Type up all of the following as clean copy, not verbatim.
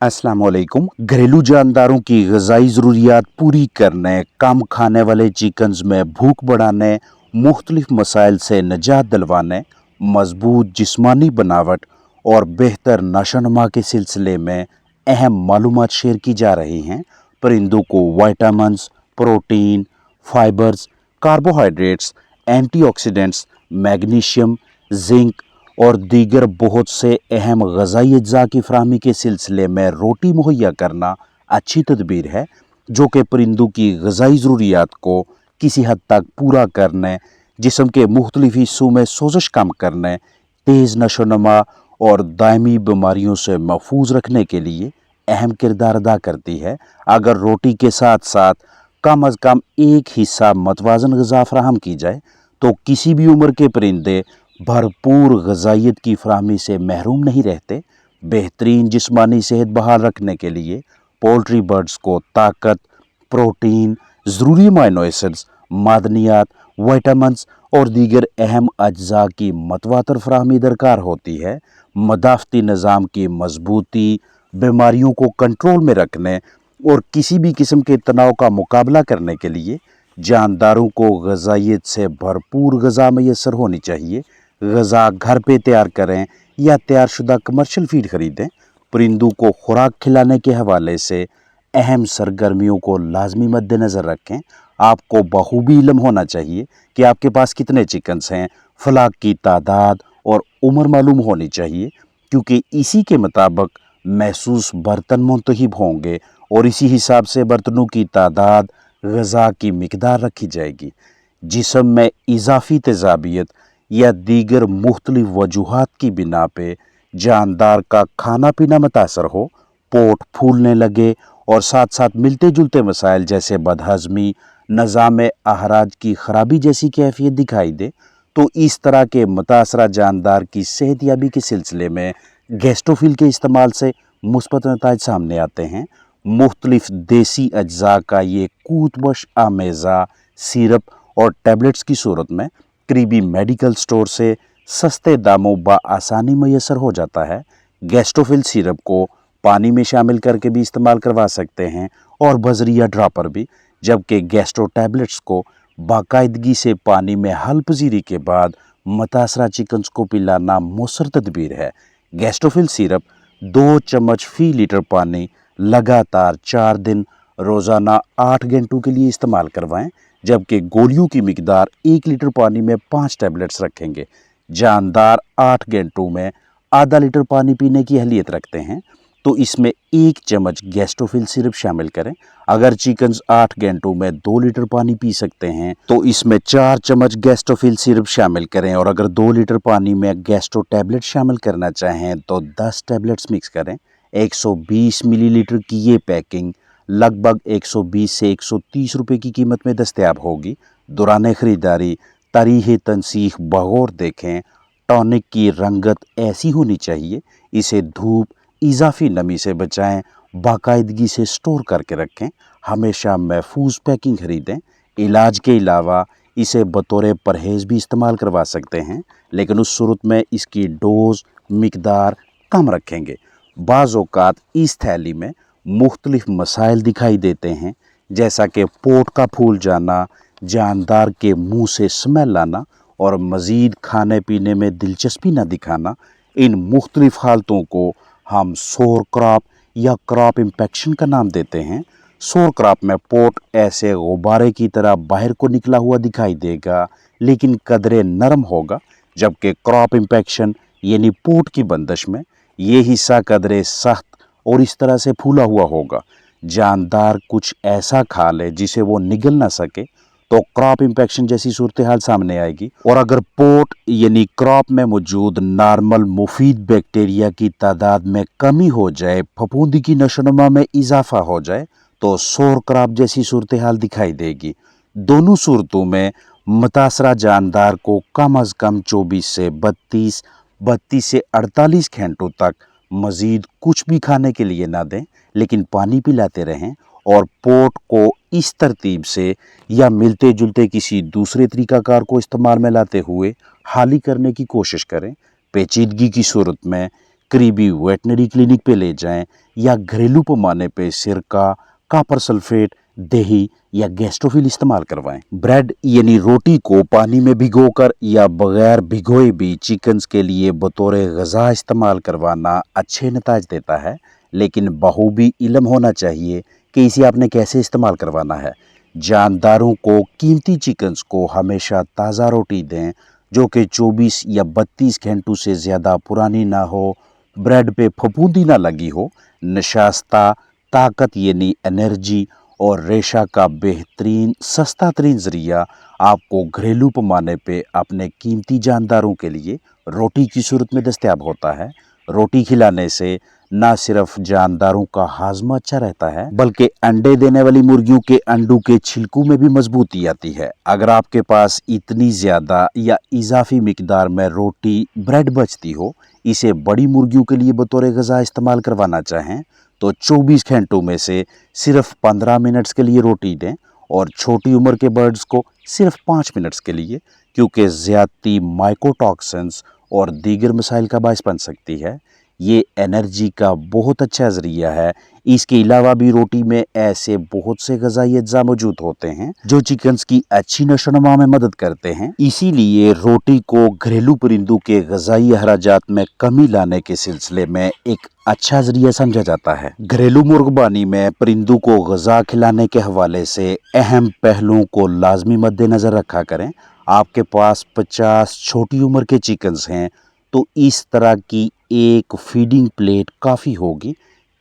अस्सलाम वालेकुम। घरेलू जानदारों की ग़िज़ाई ज़रूरियात पूरी करने, कम खाने वाले चिकन्स में भूख बढ़ाने, मुख्तलिफ मसाइल से निजात दिलवाने, मजबूत जिस्मानी बनावट और बेहतर नशोनुमा के सिलसिले में अहम मालूमात शेयर की जा रही हैं। परिंदों को vitamins, protein, fibres, carbohydrates, antioxidants, magnesium, zinc और दीगर बहुत से अहम ग़िज़ाई अज्जा की फ़राहमी के सिलसिले में रोटी मुहैया करना अच्छी तदबीर है, जो कि परिंदों की ग़िज़ाई ज़रूरियात को किसी हद तक पूरा करने, जिस्म के मुख्तलिफ हिस्सों में सोज़श कम करने, तेज़ नशोनुमा और दायमी बीमारियों से महफूज रखने के लिए अहम किरदार अदा करती है। अगर रोटी के साथ साथ कम अज़ कम एक हिस्सा मतवाज़न ग़िज़ा फ़राहम की जाए तो किसी भी उम्र के परिंदे भरपूर ग़िज़ाइयत की फ़राहमी से महरूम नहीं रहते। बेहतरीन जिस्मानी सेहत बहाल रखने के लिए पोल्ट्री बर्ड्स को ताकत, प्रोटीन, ज़रूरी अमीनो एसिड्स, मादनियात, विटामिन्स और दीगर अहम अज्जा की मतवातर फ़राहमी दरकार होती है। मदाफ़ती निज़ाम की मजबूती, बीमारियों को कंट्रोल में रखने और किसी भी किस्म के तनाव का मुकाबला करने के लिए जानदारों को ग़िज़ाइयत से भरपूर ग़िज़ा मैसर होनी चाहिए। ग़िज़ा घर पे तैयार करें या तैयारशुदा कमर्शियल फीड खरीदें। परिंदों को खुराक खिलाने के हवाले से अहम सरगर्मियों को लाजमी मद्देनज़र रखें। आपको बखूबी इल्म होना चाहिए कि आपके पास कितने चिकन्स हैं, फलाक की तादाद और उम्र मालूम होनी चाहिए, क्योंकि इसी के मुताबिक महसूस बर्तन मुंतखब होंगे और इसी हिसाब से बर्तनों की तादाद, ग़िज़ा की मिकदार रखी जाएगी। जिस्म में इजाफ़ी तेज़ाबियत या दीगर मुख्तलिफ वजूहात की बिना पे जानदार का खाना पीना मुतासर हो, पोट फूलने लगे और साथ साथ मिलते जुलते मसाइल जैसे बदहज़मी, निज़ाम अहराज की ख़राबी जैसी कैफियत दिखाई दे, तो इस तरह के मुतासरा जानदार की सेहतयाबी के सिलसिले में गैस्ट्रोफिल के इस्तेमाल से मुस्बत नताइज सामने आते हैं। मुख्तलिफ देसी अज्जा का ये कूतबश आमेज़ा सिरप और टैबलेट्स की सूरत में करीबी मेडिकल स्टोर से सस्ते दामों बआसानी मैसर हो जाता है। गैस्ट्रोफिल सिरप को पानी में शामिल करके भी इस्तेमाल करवा सकते हैं और बजरिया ड्रॉपर भी, जबकि गैस्ट्रो टैबलेट्स को बाकायदगी से पानी में हल पजीरी के बाद मुतासरा चिकन्स को पिलाना मौसर तदबीर है। गैस्ट्रोफिल सिरप 2 चम्मच फ़ी लीटर पानी लगातार 4 दिन रोज़ाना 8 घंटों के लिए इस्तेमाल करवाएं, जबकि गोलियों की मिकदार 1 लीटर पानी में 5 टैबलेट्स रखेंगे। जानदार 8 घंटों में आधा लीटर पानी पीने की अहलियत रखते हैं, तो इसमें 1 चम्मच गैस्ट्रोफिल सिरप शामिल करें। अगर चिकन्स 8 घंटों में 2 लीटर पानी पी सकते हैं तो इसमें 4 चम्मच गैस्ट्रोफिल सिरप शामिल करें, और अगर 2 लीटर पानी में गैस्ट्रो टैबलेट शामिल करना चाहें तो 10 टैबलेट्स मिक्स करें। 120 मिलीलीटर की ये पैकिंग लगभग 120 से 130 रुपये की कीमत में दस्तयाब होगी। दौरान ख़रीदारी तारीख़ तनसीख बगौर देखें। टॉनिक की रंगत ऐसी होनी चाहिए, इसे धूप, इजाफी नमी से बचाएं, बाकायदगी से स्टोर करके रखें। हमेशा महफूज पैकिंग खरीदें। इलाज के अलावा इसे बतौर परहेज़ भी इस्तेमाल करवा सकते हैं, लेकिन उस सूरत में इसकी डोज मिकदार कम रखेंगे। बाज़ औक़ात इस थैली में मुख्तलिफ मसाइल दिखाई देते हैं, जैसा कि पोट का फूल जाना, जानदार के मुंह से स्मेल आना और मज़ीद खाने पीने में दिलचस्पी न दिखाना। इन मुख्तलिफ हालतों को हम सोर क्रॉप या क्रॉप इन्फेक्शन का नाम देते हैं। सोर क्रॉप में पोट ऐसे गुब्बारे की तरह बाहर को निकला हुआ दिखाई देगा, लेकिन कदरे नरम होगा, जबकि क्रॉप इन्फेक्शन यानी पोट की बंदिश में ये हिस्सा कदरे सख्त और इस तरह से फूला हुआ होगा। जानदार कुछ ऐसा खा ले जिसे वो निगल ना सके तो क्रॉप इन्फेक्शन जैसी सूरत हाल सामने आएगी। और अगर पोट यानी क्रॉप में मौजूद नॉर्मल मुफीद बैक्टीरिया की तादाद में कमी हो जाए, फफूंदी की नशोनुमा में इजाफा हो जाए, तो सोर क्रॉप जैसी सूरत हाल दिखाई देगी। दोनों सूरतों में मुतासरा जानदार को कम अज़ कम 24 से 32 से 48 घंटों तक मज़ीद कुछ भी खाने के लिए ना दें, लेकिन पानी पिलाते रहें और पोट को इस तरतीब से या मिलते जुलते किसी दूसरे तरीक़ाकार को इस्तेमाल में लाते हुए हाली करने की कोशिश करें। पेचीदगी की सूरत में करीबी वेटनरी क्लिनिक पे ले जाएं या घरेलू पैमाने पे सिरका, कॉपर सल्फेट, दही या गैस्ट्रोफिल इस्तेमाल करवाएं। ब्रेड यानी रोटी को पानी में भिगोकर या बगैर भिगोए भी चिकन्स के लिए बतौर ग़िज़ा इस्तेमाल करवाना अच्छे नताज देता है, लेकिन बखूबी इल्म होना चाहिए कि इसे आपने कैसे इस्तेमाल करवाना है। जानदारों को कीमती चिकन्स को हमेशा ताज़ा रोटी दें जो कि 24 या 32 घंटों से ज़्यादा पुरानी ना हो, ब्रेड पे फफूंदी ना लगी हो। नशास्ता, ताकत यानी एनर्जी और रेशा का बेहतरीन सस्ता तरीन ज़रिया आपको घरेलू पैमाने पे अपने कीमती जानदारों के लिए रोटी की सूरत में दस्तयाब होता है। रोटी खिलाने से ना सिर्फ जानदारों का हाजमा अच्छा रहता है, बल्कि अंडे देने वाली मुर्गियों के अंडों के छिलकों में भी मजबूती आती है। अगर आपके पास इतनी ज़्यादा या इजाफी मिकदार में रोटी ब्रेड बचती हो, इसे बड़ी मुर्गियों के लिए बतौर ग़िज़ा इस्तेमाल करवाना चाहें तो 24 घंटों में से सिर्फ 15 मिनट्स के लिए रोटी दें और छोटी उम्र के बर्ड्स को सिर्फ 5 मिनट्स के लिए, क्योंकि ज़्यादती माइकोटॉक्सिन्स और दीगर मसाइल का बायस बन सकती है। ये एनर्जी का बहुत अच्छा ज़रिया है। इसके अलावा भी रोटी में ऐसे बहुत से ग़िज़ाई अज्जा मौजूद होते हैं जो चिकन्स की अच्छी नशोनुमा में मदद करते हैं। इसीलिए रोटी को घरेलू परिंदों के ग़िज़ाई अखराजात में कमी लाने के सिलसिले में एक अच्छा ज़रिया समझा जाता है। घरेलू मुर्गबानी में परिंदों को ग़िज़ा खिलाने के हवाले से अहम पहलुओं को लाजमी मद्देनज़र रखा करें। आपके पास 50 छोटी उम्र के चिकन्स हैं तो इस तरह की एक फीडिंग प्लेट काफ़ी होगी।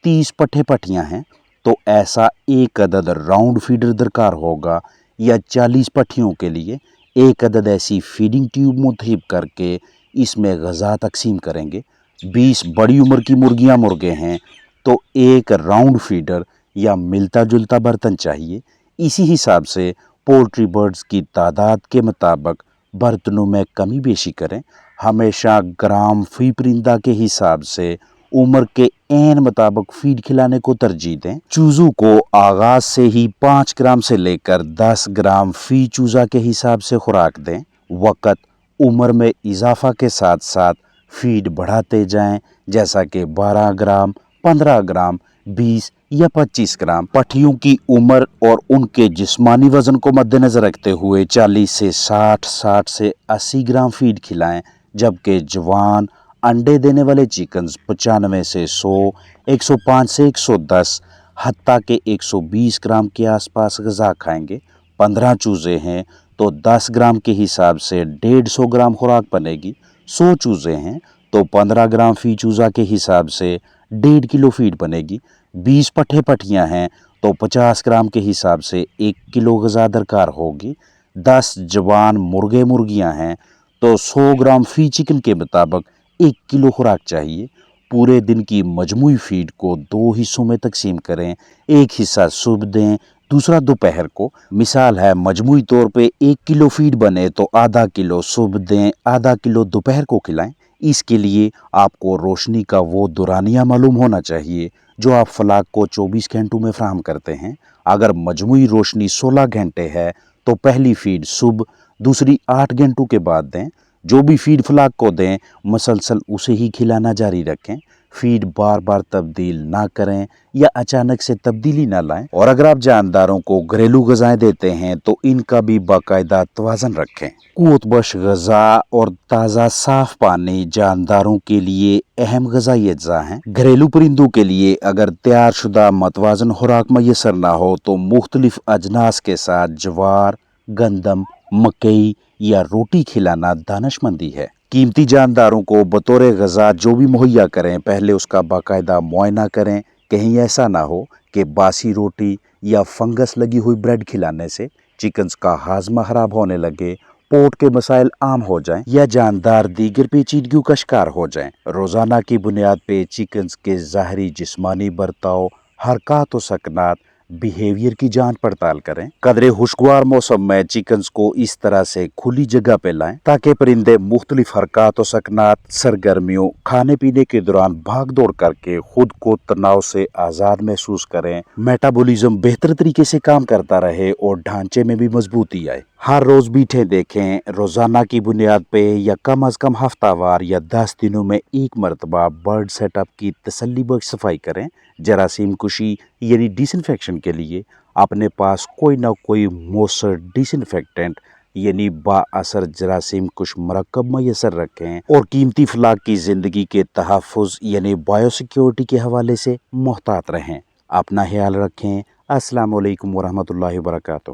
30 पट्ठे पट्टियाँ हैं तो ऐसा एक अदद राउंड फीडर दरकार होगा, या 40 पट्टियों के लिए एक अदद ऐसी फीडिंग ट्यूब मुंतखब करके इसमें ग़िज़ा तकसीम करेंगे। 20 बड़ी उम्र की मुर्गियाँ मुर्गे हैं तो एक राउंड फीडर या मिलता जुलता बर्तन चाहिए। इसी हिसाब से पोल्ट्री बर्ड्स की तादाद के मुताबिक बर्तनों में कमी बेशी करें। हमेशा ग्राम फी परिंदा के हिसाब से उम्र के ऐन मुताबिक फीड खिलाने को तरजीह दें। चूज़ों को आगाज़ से ही 5 ग्राम से लेकर 10 ग्राम फी चूज़ा के हिसाब से खुराक दें। वक़्त उम्र में इजाफा के साथ साथ फीड बढ़ाते जाएं, जैसा कि 12 ग्राम, 15 ग्राम, 20 या 25 ग्राम। पट्ठियों की उम्र और उनके जिस्मानी वज़न को मद्देनज़र रखते हुए 40 से 60, 60 से 80 ग्राम फीड खिलाएं, जबकि जवान अंडे देने वाले चिकन्स 95 से 100, 105 से 110, हत्ता के 120 ग्राम के आसपास ग़िज़ा खाएंगे। 15 चूज़े हैं तो 10 ग्राम के हिसाब से 150 ग्राम खुराक बनेगी। 100 चूज़े हैं तो 15 ग्राम फी चूज़ा के हिसाब से 1.5 किलो फीड बनेगी। 20 पट्ठे पट्टियाँ हैं तो 50 ग्राम के हिसाब से 1 किलो ग़िज़ा दरकार होगी। 10 जवान मुर्गे मुर्गियाँ हैं तो 100 ग्राम फी चिकन के मुताबिक 1 किलो खुराक चाहिए। पूरे दिन की मजमूई फीड को 2 हिस्सों में तकसीम करें। एक हिस्सा सुबह दें, दूसरा दोपहर को। मिसाल है, मजमूई तौर पे 1 किलो फीड बने तो आधा किलो सुबह दें, आधा किलो दोपहर को खिलाएं। इसके लिए आपको रोशनी का वो दुरानिया मालूम होना चाहिए जो आप फलाक को 24 घंटों में फराहम करते हैं। अगर मजमूई रोशनी 16 घंटे है तो पहली फीड सुबह, दूसरी 8 घंटों के बाद दें। जो भी फीड फलाक को दें मसलसल उसे ही खिलाना जारी रखें। फीड बार बार तब्दील ना करें या अचानक से तब्दीली ना लाएं। और अगर आप जानदारों को घरेलू ग़िज़ाएं देते हैं तो इनका भी बाकायदा तवाज़न रखें। क़ुव्वत बख्श ग़िज़ा और ताज़ा साफ़ पानी जानदारों के लिए अहम ग़िज़ाई अज्जा हैं। घरेलू परिंदों के लिए अगर तैयार शुदा मतवाज़न खुराक मैसर ना हो तो मुख्तलिफ अजनास के साथ ज्वार, गंदम, मकई या रोटी खिलाना दानिशमंदी है। कीमती जानदारों को बतौर ग़िज़ा जो भी मुहैया करें, पहले उसका बाकायदा मुआयना करें। कहीं ऐसा ना हो कि बासी रोटी या फंगस लगी हुई ब्रेड खिलाने से चिकन्स का हाजमा ख़राब होने लगे, पोट के मसाइल आम हो जाएं या जानदार दीगर पेचीदगियों का शिकार हो जाएं। रोज़ाना की बुनियाद पे चिकन्स के ज़ाहरी जिस्मानी बर्ताव, हरकत और सकनात, बिहेवियर की जांच पड़ताल करें। कदरे खुशगवार मौसम में चिकन्स को इस तरह से खुली जगह पे लाएं ताकि परिंदे मुख्तलिफ हरकत और सकनात, सरगर्मियों, खाने पीने के दौरान भाग दौड़ करके खुद को तनाव से आज़ाद महसूस करें, मेटाबॉलिज्म बेहतर तरीके से काम करता रहे और ढांचे में भी मजबूती आए। ہر روز بیٹھے دیکھیں، روزانہ کی بنیاد پہ یا کم از کم ہفتہ وار یا 10 دنوں میں ایک مرتبہ برڈ سیٹ اپ کی تسلی بخش صفائی کریں۔ جراثیم کشی یعنی ڈس انفیکشن کے لیے اپنے پاس کوئی نہ کوئی مؤثر ڈس انفیکٹنٹ یعنی با اثر جراثیم کش مرکب میسر رکھیں اور قیمتی افلاک کی زندگی کے تحفظ یعنی بایو سیکیورٹی کے حوالے سے محتاط رہیں۔ اپنا خیال رکھیں۔ السلام علیکم ورحمۃ اللہ وبرکاتہ۔